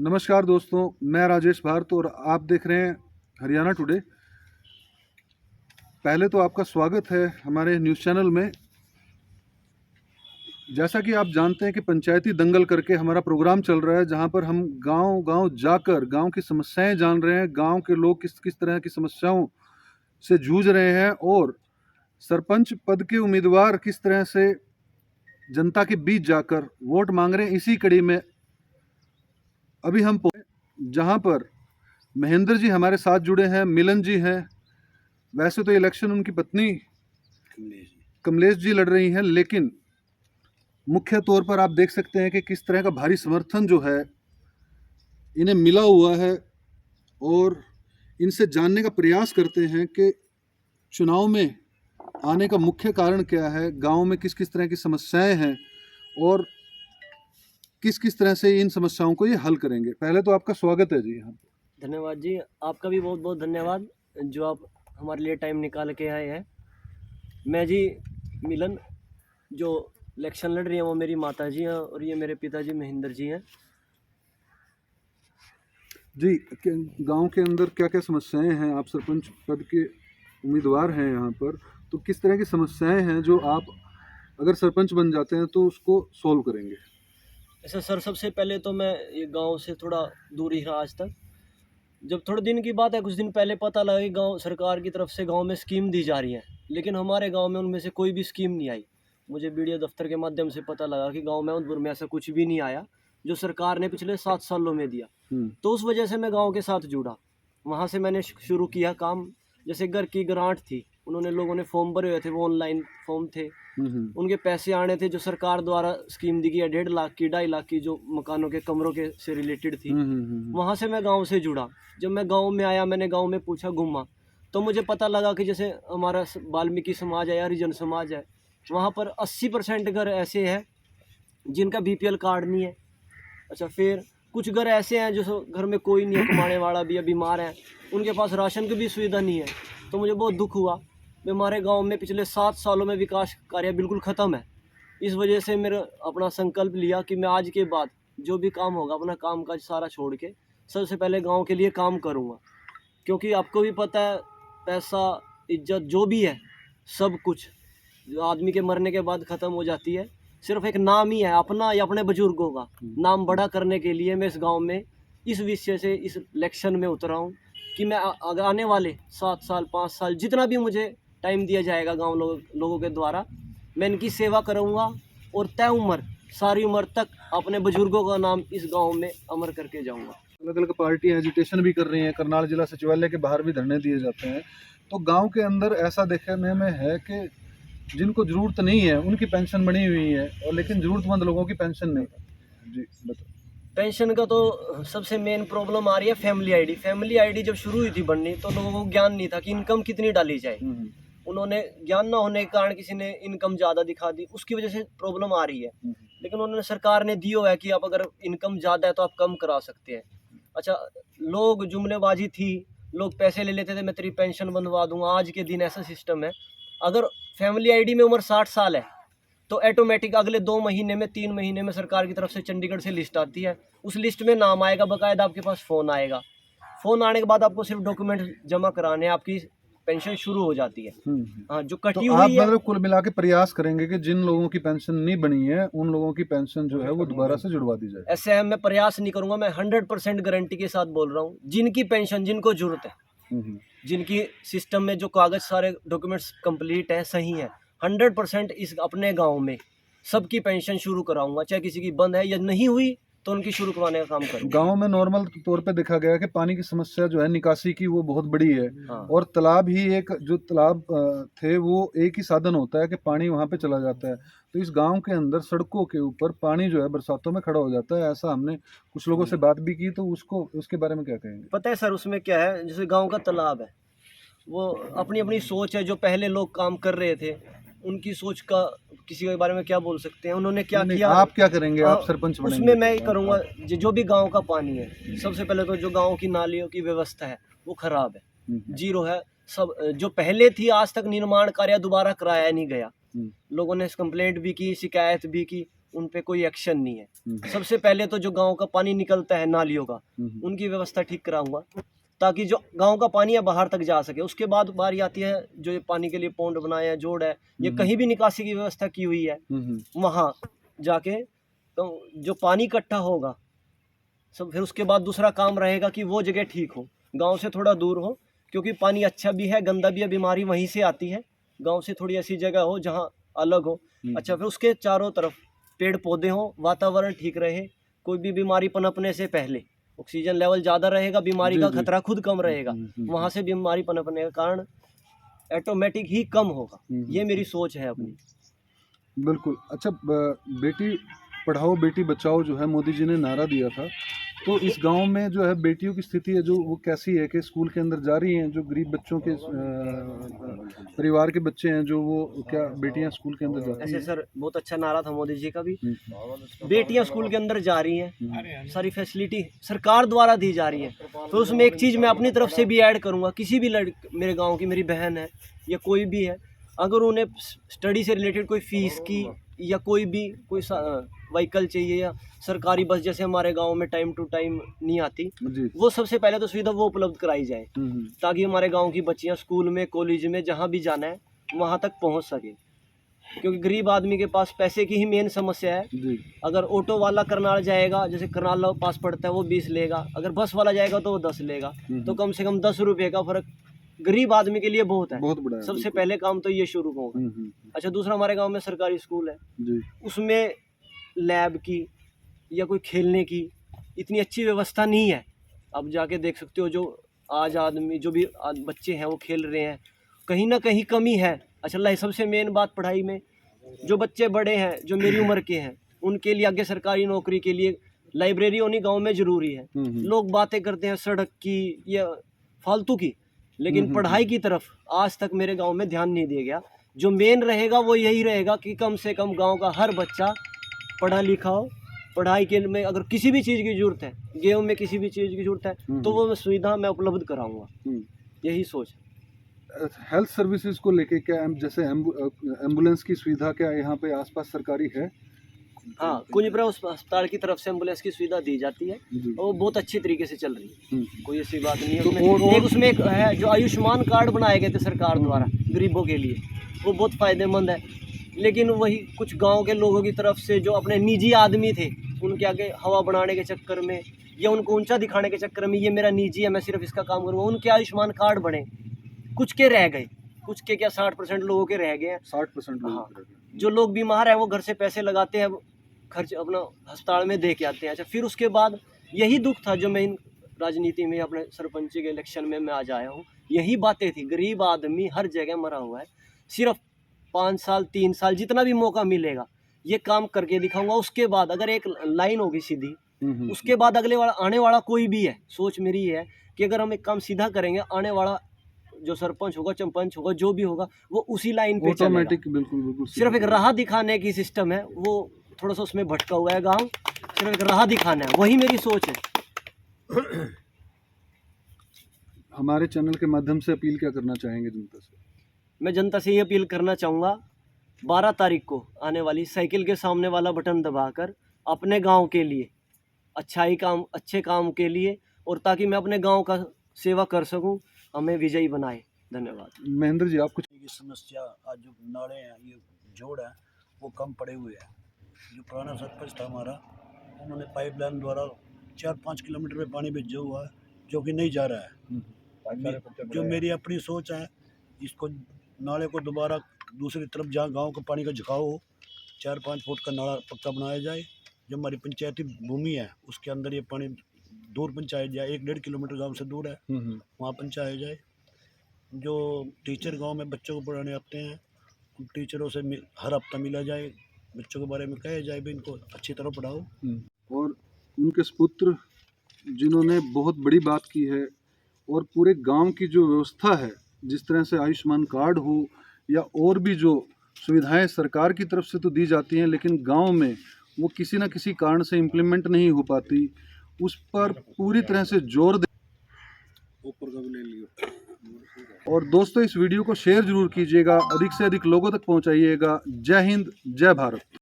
नमस्कार दोस्तों, मैं राजेश भारत और आप देख रहे हैं हरियाणा टुडे। पहले तो आपका स्वागत है हमारे न्यूज़ चैनल में। जैसा कि आप जानते हैं कि पंचायती दंगल करके हमारा प्रोग्राम चल रहा है, जहां पर हम गांव-गांव जाकर गांव की समस्याएं जान रहे हैं, गांव के लोग किस किस तरह की समस्याओं से जूझ रहे हैं और सरपंच पद के उम्मीदवार किस तरह से जनता के बीच जाकर वोट मांग रहे हैं। इसी कड़ी में अभी हम जहां पर महेंद्र जी हमारे साथ जुड़े हैं, मिलन जी हैं। वैसे तो इलेक्शन उनकी पत्नी कमलेश जी लड़ रही हैं, लेकिन मुख्य तौर पर आप देख सकते हैं कि किस तरह का भारी समर्थन जो है इन्हें मिला हुआ है। और इनसे जानने का प्रयास करते हैं कि चुनाव में आने का मुख्य कारण क्या है, गांव में किस किस तरह की समस्याएं हैं और किस किस तरह से इन समस्याओं को ये हल करेंगे। पहले तो आपका स्वागत है जी यहाँ पर। धन्यवाद जी, आपका भी बहुत बहुत धन्यवाद जो आप हमारे लिए टाइम निकाल के आए हैं। मैं जी मिलन, जो इलेक्शन लड़ रही हैं वो मेरी माता जी हैं और ये मेरे पिताजी महेंद्र जी हैं। जी, गांव के अंदर क्या क्या समस्याएं हैं? आप सरपंच पद के उम्मीदवार हैं यहाँ पर, तो किस तरह की समस्याएं हैं जो आप अगर सरपंच बन जाते हैं तो उसको सोल्व करेंगे? ऐसा सर, सबसे पहले तो मैं ये गांव से थोड़ा दूर ही रहा आज तक। जब थोड़े दिन की बात है, कुछ दिन पहले पता लगा कि गांव सरकार की तरफ से गांव में स्कीम दी जा रही है, लेकिन हमारे गांव में उनमें से कोई भी स्कीम नहीं आई। मुझे बीडीओ दफ्तर के माध्यम से पता लगा कि गांव में उदयपुर में ऐसा कुछ भी नहीं आया जो सरकार ने पिछले 7 सालों में दिया। तो उस वजह से मैं गांव के साथ जुड़ा। वहां से मैंने शुरू किया काम। जैसे घर की ग्रांट थी, उन्होंने लोगों ने फॉर्म भरे हुए थे, वो ऑनलाइन फॉर्म थे, उनके पैसे आने थे जो सरकार द्वारा स्कीम दी गई है 1.5 लाख की, 2.5 लाख की, जो मकानों के कमरों के से रिलेटेड थी। वहाँ से मैं गांव से जुड़ा। जब मैं गांव में आया, मैंने गांव में पूछा, घूमा, तो मुझे पता लगा कि जैसे हमारा वाल्मीकि समाज है या हरिजन समाज है, वहाँ पर 80% घर ऐसे हैं जिनका बीपीएल कार्ड नहीं है। अच्छा, फिर कुछ घर ऐसे हैं जो घर में कोई नहीं है, कमाने वाला भी है, बीमार है, उनके पास राशन की भी सुविधा नहीं है। तो मुझे बहुत दुख हुआ। हमारे गांव में पिछले 7 सालों में विकास कार्य बिल्कुल ख़त्म है। इस वजह से मेरा अपना संकल्प लिया कि मैं आज के बाद जो भी काम होगा, अपना काम काज सारा छोड़ के सबसे पहले गांव के लिए काम करूंगा। क्योंकि आपको भी पता है, पैसा, इज्जत जो भी है, सब कुछ जो आदमी के मरने के बाद ख़त्म हो जाती है। सिर्फ एक नाम ही है अपना या अपने बुजुर्गों का नाम बड़ा करने के लिए मैं इस गांव में इस विषय से इस इलेक्शन में उतरा हूँ कि मैं आने वाले 7 साल 5 साल जितना भी मुझे टाइम दिया जाएगा गांव लोगों के द्वारा, मैं इनकी सेवा करूँगा और तय उम्र, सारी उम्र तक अपने बुजुर्गों का नाम इस गांव में अमर करके जाऊँगा। अलग अलग पार्टियां एजिटेशन भी कर रही हैं, करनाल जिला सचिवालय के बाहर भी धरने दिए जाते हैं। तो गांव के अंदर ऐसा देखने में है कि जिनको जरूरत नहीं है उनकी पेंशन बनी हुई है, और लेकिन जरूरतमंद लोगों की पेंशन नहीं। जी बताओ। पेंशन का तो सबसे मेन प्रॉब्लम आ रही है फैमिली आईडी। फैमिली आईडी जब शुरू हुई थी बननी, तो लोगों को ज्ञान नहीं था कि इनकम कितनी डाली जाए। उन्होंने ज्ञान ना होने के कारण किसी ने इनकम ज़्यादा दिखा दी, उसकी वजह से प्रॉब्लम आ रही है। लेकिन उन्होंने, सरकार ने दिया है कि आप अगर इनकम ज़्यादा है तो आप कम करा सकते हैं। अच्छा, लोग जुमलेबाजी थी, लोग पैसे ले लेते थे, मैं तेरी पेंशन बनवा दूंगा। आज के दिन ऐसा सिस्टम है, अगर फैमिली आईडी में उम्र 60 साल है तो ऑटोमेटिक अगले 2 महीने में, 3 महीने में सरकार की तरफ से चंडीगढ़ से लिस्ट आती है। उस लिस्ट में नाम आएगा, बाकायदा आपके पास फ़ोन आएगा। फ़ोन आने के बाद आपको सिर्फ डॉक्यूमेंट जमा कराने, आपकी पेंशन शुरू हो जाती है। हाँ, जो तो कटी आप हुई है। मतलब कुल मिला के प्रयास करेंगे कि जिन लोगों की पेंशन नहीं बनी है उन लोगों की पेंशन जो है वो दोबारा से जुड़वा दी जाए? ऐसे मैं प्रयास नहीं करूंगा, मैं 100% गारंटी के साथ बोल रहा हूँ। जिनकी पेंशन, जिनको जरूरत है, जिनकी सिस्टम में जो कागज, सारे डॉक्यूमेंट्स कंप्लीट है, सही है, 100% इस अपने गांव में सबकी पेंशन शुरू कराऊंगा। चाहे किसी की बंद है या नहीं हुई तो उनकी शुरू करवाने का काम करूंगा। गांव में नॉर्मल तौर पे देखा गया है कि पानी की समस्या जो है निकासी की वो बहुत बड़ी है। हाँ। और तालाब ही एक, जो तालाब थे वो एक ही साधन होता है कि पानी वहां पे चला जाता है। तो इस गांव के अंदर सड़कों के ऊपर पानी जो है बरसातों में खड़ा हो जाता है। ऐसा हमने कुछ लोगों से बात भी की, तो उसको, उसके बारे में क्या कहेंगे? पता है सर, उसमें क्या है, जैसे गांव का तालाब है, वो अपनी अपनी सोच है। जो पहले लोग काम कर रहे थे उनकी सोच का किसी के बारे में क्या बोल सकते हैं। उन्होंने क्या नहीं, किया, आप क्या करेंगे? आप सरपंच बनेंगे उसमें मैं तो ये करूँगा। जो भी गांव का पानी है, सबसे पहले तो जो गांव की नालियों की व्यवस्था है वो खराब है, जीरो है। सब जो पहले थी, आज तक निर्माण कार्य दोबारा कराया नहीं गया। लोगों ने कंप्लेंट भी की, शिकायत भी की, उन पे कोई एक्शन नहीं है। सबसे पहले तो जो गांव का पानी निकलता है नालियों का, उनकी व्यवस्था ठीक कराऊंगा ताकि जो गांव का पानी है बाहर तक जा सके। उसके बाद बारी आती है जो ये पानी के लिए पौंड बनाए हैं, जोड़ है, ये कहीं भी निकासी की व्यवस्था की हुई है, वहाँ जाके तो जो पानी इकट्ठा होगा सब, फिर उसके बाद दूसरा काम रहेगा कि वो जगह ठीक हो, गांव से थोड़ा दूर हो, क्योंकि पानी अच्छा भी है, गंदा भी है, बीमारी वहीं से आती है। गांव से थोड़ी ऐसी जगह हो जहां अलग हो। अच्छा, फिर उसके चारों तरफ पेड़ पौधे हों, वातावरण ठीक रहे, कोई भी बीमारी पनपने से पहले ऑक्सीजन लेवल ज़्यादा रहेगा, बीमारी का खतरा खुद कम रहेगा, वहाँ से बीमारी पनपने का कारण ऑटोमेटिक ही कम होगा। ये मेरी सोच है अपनी। बिल्कुल। अच्छा, बेटी पढ़ाओ बेटी बचाओ जो है मोदी जी ने नारा दिया था, तो इस गांव में जो है बेटियों की स्थिति है जो वो कैसी है कि स्कूल के अंदर जा रही हैं? जो गरीब बच्चों के परिवार के बच्चे हैं जो वो क्या बेटियां स्कूल के अंदर जाती ऐसे हैं? सर बहुत अच्छा नारा था मोदी जी का भी, बेटियां स्कूल के अंदर जा रही हैं, सारी फैसिलिटी सरकार द्वारा दी जा रही है। तो उसमें एक चीज़ मैं अपनी तरफ से भी ऐड करूंगा, किसी भी मेरे गांव की मेरी बहन है या कोई भी है, अगर उन्हें स्टडी से रिलेटेड कोई फीस की या कोई व्हीकल चाहिए या सरकारी बस जैसे हमारे गांव में टाइम टू टाइम नहीं आती, वो सबसे पहले तो सुविधा वो उपलब्ध कराई जाए ताकि हमारे गांव की बच्चियां स्कूल में, कॉलेज में, जहां भी जाना है वहां तक पहुंच सके। क्योंकि गरीब आदमी के पास पैसे की ही मेन समस्या है। अगर ऑटो वाला करनाल जाएगा, जैसे करनाल पास पड़ता है, वो 20 लेगा, अगर बस वाला जाएगा तो वो 10 लेगा, तो कम से कम 10 रुपये का फर्क गरीब आदमी के लिए बहुत है। बहुत बड़ा है। सबसे पहले काम तो ये शुरू होगा। अच्छा, दूसरा हमारे गांव में सरकारी स्कूल है, उसमें लैब की या कोई खेलने की इतनी अच्छी व्यवस्था नहीं है। अब जाके देख सकते हो जो आज आदमी जो भी बच्चे हैं वो खेल रहे हैं, कहीं ना कहीं कमी है। अच्छा, सबसे मेन बात पढ़ाई में, जो बच्चे बड़े हैं जो मेरी उम्र के हैं उनके लिए आगे सरकारी नौकरी के लिए लाइब्रेरी होनी गांव में ज़रूरी है। लोग बातें करते हैं सड़क की या फालतू की, लेकिन पढ़ाई की तरफ आज तक मेरे गांव में ध्यान नहीं दिया गया। जो मेन रहेगा वो यही रहेगा कि कम से कम गांव का हर बच्चा पढ़ा लिखा हो। पढ़ाई के में अगर किसी भी चीज़ की ज़रूरत है, गेहूं में किसी भी चीज़ की ज़रूरत है, तो वो सुविधा मैं उपलब्ध कराऊंगा। यही सोच है। हेल्थ सर्विसेज को लेके क्या जैसे एम्बुलेंस की सुविधा क्या यहाँ पे आसपास सरकारी है? हाँ, कुंजपुरा अस्पताल की तरफ से एम्बुलेंस की सुविधा दी जाती है और वो बहुत अच्छी तरीके से चल रही है, कोई ऐसी बात नहीं है। उसमें एक है जो आयुष्मान कार्ड बनाए गए थे सरकार द्वारा गरीबों के लिए, वो बहुत फ़ायदेमंद है। लेकिन वही कुछ गांव के लोगों की तरफ से जो अपने निजी आदमी थे, उनके आगे हवा बनाने के चक्कर में या उनको ऊंचा दिखाने के चक्कर में, ये मेरा निजी है, मैं सिर्फ इसका काम करूँगा, उनके आयुष्मान कार्ड बने, कुछ के रह गए, कुछ के क्या 60% लोगों के रह गए हैं। 60% लोग। हाँ, जो लोग बीमार हैं वो घर से पैसे लगाते हैं, खर्च अपना अस्पताल में दे के आते हैं। अच्छा, फिर उसके बाद यही दुख था जो मैं इन राजनीति में अपने सरपंच के इलेक्शन में मैं आज आया हूँ, यही बातें थी। गरीब आदमी हर जगह मरा हुआ है, सिर्फ 5 साल 3 साल जितना भी मौका मिलेगा ये काम करके दिखाऊंगा। उसके बाद अगर एक लाइन होगी सीधी, उसके बाद अगले वाला आने वाला कोई भी है, सोच मेरी है कि अगर हम एक काम सीधा करेंगे, आने वाला जो सरपंच होगा, चंपंच होगा, जो भी होगा, वो उसी लाइन पे ऑटोमेटिक। बिल्कुल। सिर्फ एक राह दिखाने की सिस्टम है, वो थोड़ा सा उसमें भटका हुआ है गाँव, सिर्फ एक राह दिखाना है, वही मेरी सोच है। हमारे चैनल के माध्यम से अपील क्या करना चाहेंगे जनता से? मैं जनता से ये अपील करना चाहूँगा, 12 तारीख को आने वाली साइकिल के सामने वाला बटन दबाकर अपने गांव के लिए अच्छे काम के लिए, और ताकि मैं अपने गांव का सेवा कर सकूं, हमें विजयी बनाए। धन्यवाद। महेंद्र जी, आप कुछ? की समस्या, आज जो नाले हैं, ये जोड़ है, वो कम पड़े हुए हैं। जो पुराना सरपंच था हमारा, उन्होंने पाइपलाइन द्वारा 4-5 किलोमीटर में पानी भेजा हुआ है, जो कि नहीं जा रहा है। जो मेरी अपनी सोच है, इसको नाले को दोबारा दूसरी तरफ जहाँ गांव का पानी का झुकाव हो, 4-5 फुट का नाला पक्का बनाया जाए। जो हमारी पंचायती भूमि है उसके अंदर ये पानी दूर पहुँचाया जाए, 1-1.5 किलोमीटर गांव से दूर है, वहाँ पहुँचाया जाए। जो टीचर गांव में बच्चों को पढ़ाने आते हैं, उन टीचरों से हर हफ्ता मिला जाए, बच्चों के बारे में कहा जाए भी इनको अच्छी तरह पढ़ाओ। और उनके सुपुत्र जिन्होंने बहुत बड़ी बात की है, और पूरे गांव की जो व्यवस्था है, जिस तरह से आयुष्मान कार्ड हो या और भी जो सुविधाएं सरकार की तरफ से तो दी जाती हैं, लेकिन गांव में वो किसी न किसी कारण से इम्प्लीमेंट नहीं हो पाती, उस पर पूरी तरह से जोर दे। ऊपर का भी ले लियो। और दोस्तों, इस वीडियो को शेयर जरूर कीजिएगा, अधिक से अधिक लोगों तक पहुंचाइएगा। जय हिंद, जय भारत।